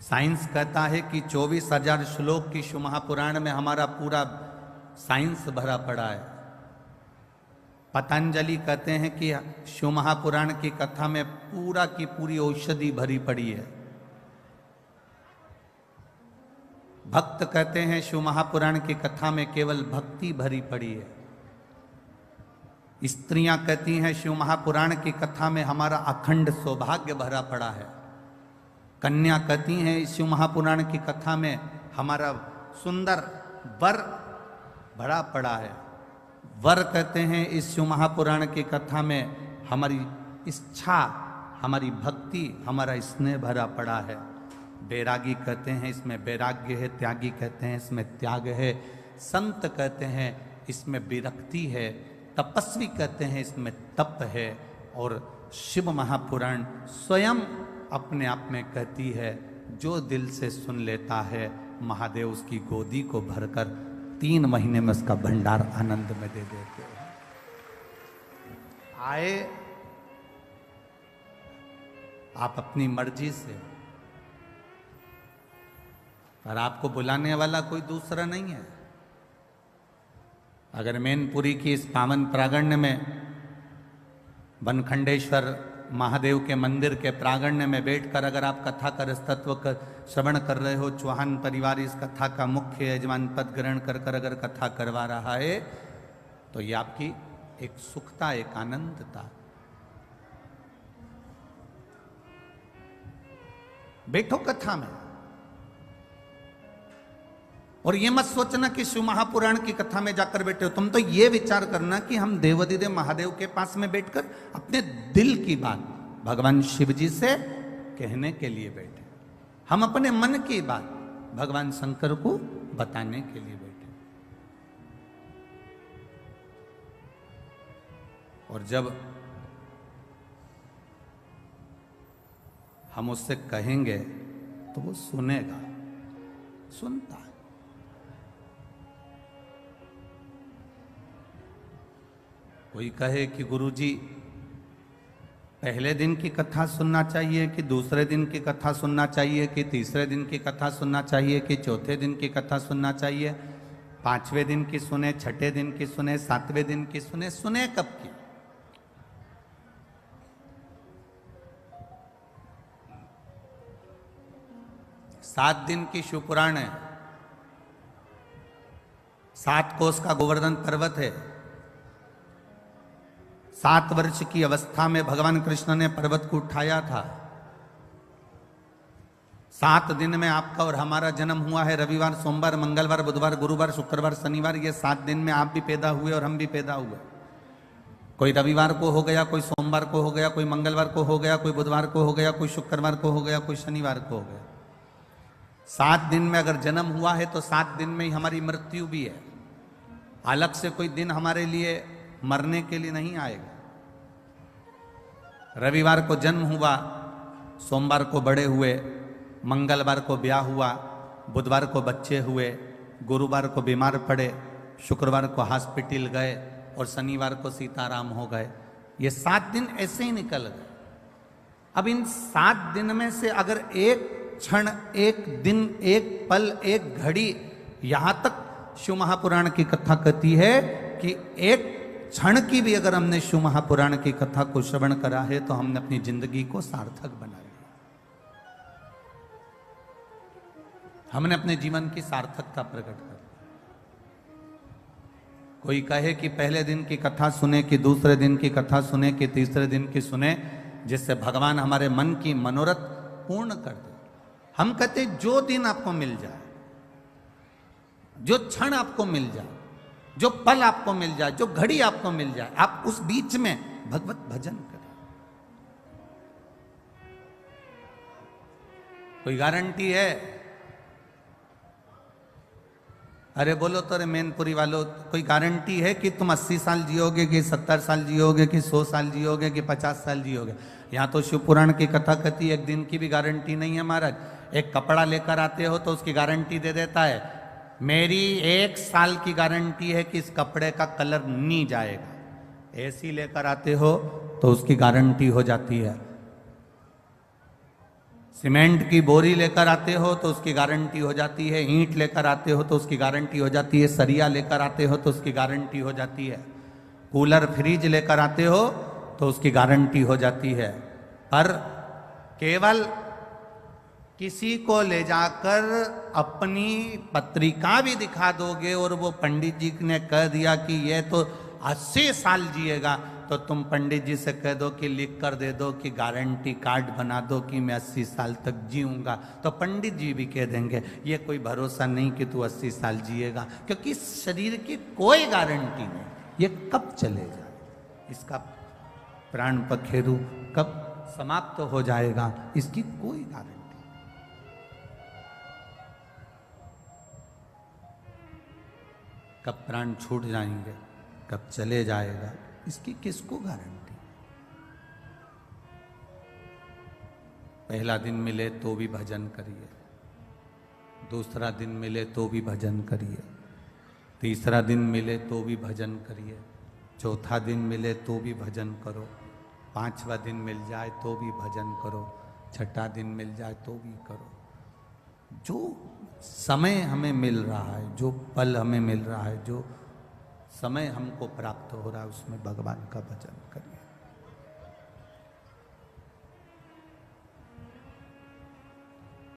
Science कहता है कि 24,000 श्लोक की शिव महापुराण में हमारा पूरा साइंस भरा पड़ा है। पतंजलि कहते हैं कि शिव महापुराण की कथा में पूरा की पूरी औषधि भरी पड़ी है। भक्त कहते हैं शिव महापुराण की कथा में केवल भक्ति भरी पड़ी है। स्त्रियां कहती हैं शिव महापुराण की कथा में हमारा अखंड सौभाग्य भरा पड़ा है। कन्या कहती हैं इस शिव महापुराण की कथा में हमारा सुंदर वर भरा पड़ा है। वर कहते हैं इस शिव महापुराण की कथा में हमारी इच्छा, हमारी भक्ति, हमारा स्नेह भरा पड़ा है। बैरागी कहते हैं इसमें वैराग्य है। त्यागी कहते हैं इसमें त्याग है। संत कहते हैं इसमें विरक्ति है। तपस्वी कहते हैं इसमें तप है। और शिव महापुराण स्वयं अपने आप में कहती है जो दिल से सुन लेता है महादेव उसकी गोदी को भरकर 3 महीने में उसका भंडार आनंद में दे देते हैं। आए आप अपनी मर्जी से, पर आपको बुलाने वाला कोई दूसरा नहीं है। अगर मैनपुरी की इस पावन प्रांगण में बनखंडेश्वर महादेव के मंदिर के प्रांगण में बैठकर अगर आप कथा का रसतत्व का श्रवण कर रहे हो, चौहान परिवार इस कथा का मुख्य यजमान पद ग्रहण कर कर अगर कथा करवा रहा है तो ये आपकी एक सुखता, एक आनंदता। बैठो कथा में और ये मत सोचना कि शिव महापुराण की कथा में जाकर बैठे हो। तुम तो ये विचार करना कि हम देवाधिदेव महादेव के पास में बैठकर अपने दिल की बात भगवान शिव जी से कहने के लिए बैठे। हम अपने मन की बात भगवान शंकर को बताने के लिए बैठे। और जब हम उससे कहेंगे तो वो सुनेगा, सुनता है। कोई कहे कि गुरुजी पहले दिन की कथा सुनना चाहिए कि दूसरे दिन की कथा सुनना चाहिए कि तीसरे दिन की कथा सुनना चाहिए कि चौथे दिन की कथा सुनना चाहिए, 5वें दिन की सुने, 6ठे दिन की सुने, 7वें दिन की सुने, सुने कब की? सात दिन की शिवपुराण है। 7 कोस का गोवर्धन पर्वत है। 7 वर्ष की अवस्था में भगवान कृष्ण ने पर्वत को उठाया था। 7 दिन में आपका और हमारा जन्म हुआ है। रविवार, सोमवार, मंगलवार, बुधवार, गुरुवार, शुक्रवार, शनिवार, ये 7 दिन में आप भी पैदा हुए और हम भी पैदा हुए। कोई रविवार को हो गया, कोई सोमवार को हो गया, कोई मंगलवार को हो गया, कोई बुधवार को हो गया, कोई शुक्रवार को हो गया, कोई शनिवार को हो गया। 7 दिन में अगर जन्म हुआ है तो 7 दिन में ही हमारी मृत्यु भी है। अलग से कोई दिन हमारे लिए मरने के लिए नहीं आएगा। रविवार को जन्म हुआ, सोमवार को बड़े हुए, मंगलवार को ब्याह हुआ, बुधवार को बच्चे हुए, गुरुवार को बीमार पड़े, शुक्रवार को हॉस्पिटल गए और शनिवार को सीताराम हो गए। ये 7 दिन ऐसे ही निकल गए। अब इन 7 दिन में से अगर एक क्षण, एक दिन, एक पल, एक घड़ी, यहां तक शिव महापुराण की कथा कहती है कि एक क्षण की भी अगर हमने शिव महापुराण की कथा को श्रवण करा है तो हमने अपनी जिंदगी को सार्थक बना लिया। हमने अपने जीवन की सार्थकता प्रकट कर दी। कोई कहे कि पहले दिन की कथा सुने कि दूसरे दिन की कथा सुने कि तीसरे दिन की सुने, जिससे भगवान हमारे मन की मनोरथ पूर्ण कर दे। हम कहते जो दिन आपको मिल जाए, जो क्षण आपको मिल जाए, जो पल आपको मिल जाए, जो घड़ी आपको मिल जाए, आप उस बीच में भगवत भजन करें। कोई गारंटी है? अरे बोलो तो रे मैनपुरी वालों, कोई गारंटी है कि तुम 80 साल जियोगे कि 70 साल जियोगे कि 100 साल जियोगे कि 50 साल जियोगे? यहाँ तो शिव पुराण की कथा कहती है एक दिन की भी गारंटी नहीं है महाराज। एक कपड़ा लेकर आते हो तो उसकी गारंटी दे देता है, मेरी 1 साल की गारंटी है कि इस कपड़े का कलर नहीं जाएगा। एसी लेकर आते हो तो उसकी गारंटी हो जाती है सीमेंट की बोरी लेकर आते हो तो उसकी गारंटी हो जाती है, ईंट लेकर आते हो तो उसकी गारंटी हो जाती है, सरिया लेकर आते हो तो उसकी गारंटी हो जाती है, कूलर फ्रिज लेकर आते हो तो उसकी गारंटी हो जाती है। पर केवल किसी को ले जाकर अपनी पत्रिका भी दिखा दोगे और वो पंडित जी ने कह दिया कि ये तो 80 साल जिएगा, तो तुम पंडित जी से कह दो कि लिख कर दे दो कि गारंटी कार्ड बना दो कि मैं 80 साल तक जीऊंगा, तो पंडित जी भी कह देंगे ये कोई भरोसा नहीं कि तू 80 साल जिएगा, क्योंकि इस शरीर की कोई गारंटी नहीं, ये कब चले जाए, इसका प्राण पखेरु कब समाप्त हो जाएगा, इसकी कोई गारंटी। कब प्राण छूट जाएंगे, कब चले जाएगा, इसकी किसको गारंटी। पहला दिन मिले तो भी भजन करिए, दूसरा दिन मिले तो भी भजन करिए, तीसरा दिन मिले तो भी भजन करिए, चौथा दिन मिले तो भी भजन करो, पांचवा दिन मिल जाए तो भी भजन करो, छठा दिन मिल जाए तो भी करो। जो समय हमें मिल रहा है, जो पल हमें मिल रहा है, जो समय हमको प्राप्त हो रहा है, उसमें भगवान का भजन करिए।